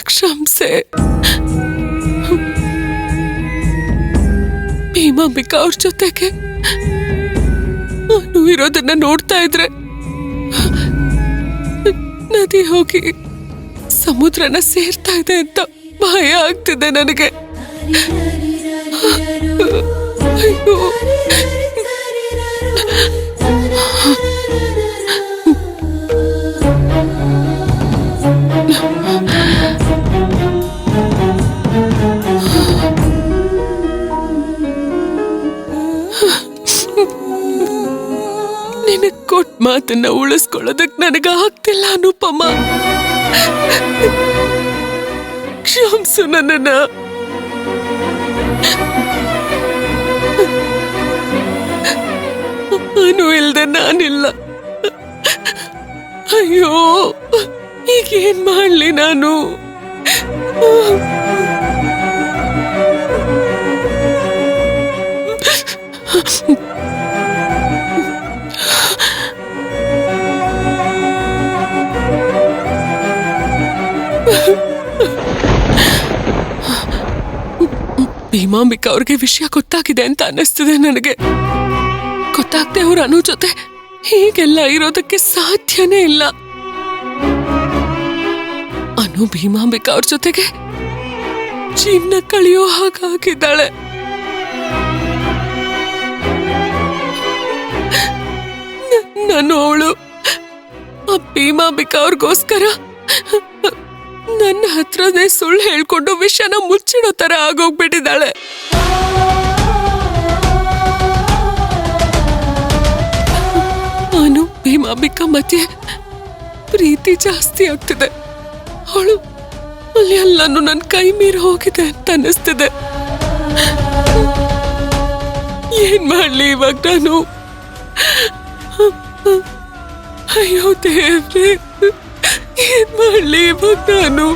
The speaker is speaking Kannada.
ಕ್ಷಮಿಸೆ. ಭೀಮಾಂಬಿಕಾ ಅವ್ರ ಜೊತೆಗೆ ನಾನು ಇರೋದನ್ನ ನೋಡ್ತಾ ಇದ್ರೆ ನದಿ ಹೋಗಿ ಸಮುದ್ರನ ಸೇರ್ತಾ ಇದೆ ಅಂತ ಭಯ ಆಗ್ತಿದೆ ನನಗೆ. ಅಯ್ಯೋ, ನಿನಗ್ ಕೊಟ್ಟ ಮಾತನ್ನ ಉಳಿಸ್ಕೊಳ್ಳೋದಕ್ ನನಗ ಆಗ್ತಿಲ್ಲ ಅನುಪಮ. ಕ್ಷಮಿಸು ನನ್ನನ್ನ. ಅನು ಇಲ್ದೆ ನಾನಿಲ್ಲ. ಅಯ್ಯೋ, ಈಗೇನ್ ಮಾಡ್ಲಿ ನಾನು? ಭೀಮಾಂಬಿಕಾ ಅವ್ರಿಗೆ ವಿಷಯ ಗೊತ್ತಾಗಿದೆ ಅಂತ ಅನ್ನಿಸ್ತಿದೆ ನನಗೆ. ಗೊತ್ತಾಗ್ದೆ ಅವ್ರ ಅನು ಜೊತೆ ಹೀಗೆಲ್ಲ ಇರೋದಕ್ಕೆ ಸಾಧ್ಯನೇ ಇಲ್ಲ. ಅನು ಭೀಮಾಂಬಿಕಾ ಅವ್ರ ಜೊತೆಗೆ ಜೀವನ ಕಳೆಯೋ ಹಾಗಾಗಿದ್ದಾಳೆ. ನಾನು ಅವಳು ಆ ಭೀಮಾಂಬಿಕಾ ಅವ್ರಿಗೋಸ್ಕರ ನನ್ನ ಹತ್ರನೇ ಸುಳ್ಳು ಹೇಳ್ಕೊಂಡು ವಿಷಯನ ಮುಚ್ಚಿಡೋ ತರ ಆಗೋಗ್ಬಿಟ್ಟಿದ್ದಾಳೆ. ನಾನು ಭೀಮಾಂಬಿಕಾ ಮಧ್ಯೆ ಪ್ರೀತಿ ಜಾಸ್ತಿ ಆಗ್ತಿದೆ. ಅವಳು ಅಲ್ಲಿ ಎಲ್ಲಾನು ನನ್ನ ಕೈ ಮೀರಿ ಹೋಗಿದೆ ಅಂತ ಅನ್ನಿಸ್ತಿದೆ. ಏನ್ ಮಾಡ್ಲಿ ಇವಾಗ ನಾನು? ಅಯ್ಯೋ ದೇವ್ರೇ, ಏನ್ ಮಾಡ್ಲಿ ಇವಾಗ ನಾನು?